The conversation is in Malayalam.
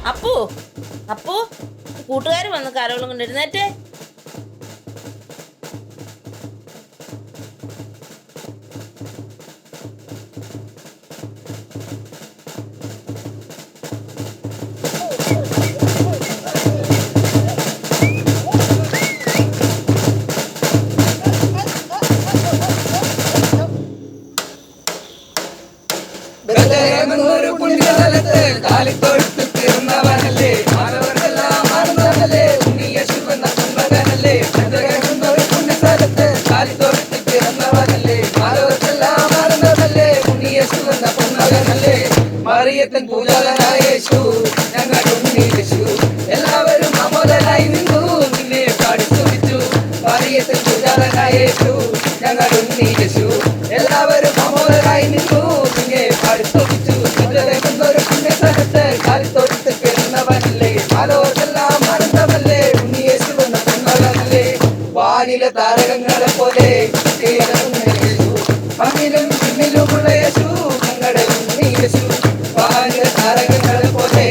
അപ്പു അപ്പു കൂട്ടുകാർ വന്ന് കരോളും കൊണ്ട് എഴുന്നേറ്റേ. മറിയത്തൻ പൂജാതനായ യേശു ഞങ്ങൾ ഉണ്ണീശു എല്ലാവരും അമോദനായി നിന്നു നിന്നെ പാടി സ്തുതിച്ചു. മറിയത്തൻ പൂജാതനായ യേശു ഞങ്ങൾ ഉണ്ണീശു എല്ലാവരും അമോദനായി നിന്നു നിന്നെ പാടി സ്തുതിച്ചു. ഒരു പുണ്യസ്ഥലത്ത് കാലിത്തൊഴുത്ത് കിടന്നവനല്ലേ, ആലോചെല്ലാം ആനന്ദമല്ലേ, ഉണ്ണിയേശു എന്ന പൊന്മകനല്ലേ. വാനിലെ താരകങ്ങളെ പോലെ മണ്ണിലും പിന്നിലുമുള്ള യേശു ഞങ്ങളുടെ ഉണ്ണിയേശു. വാനിലെ താരകങ്ങളെ പോലെ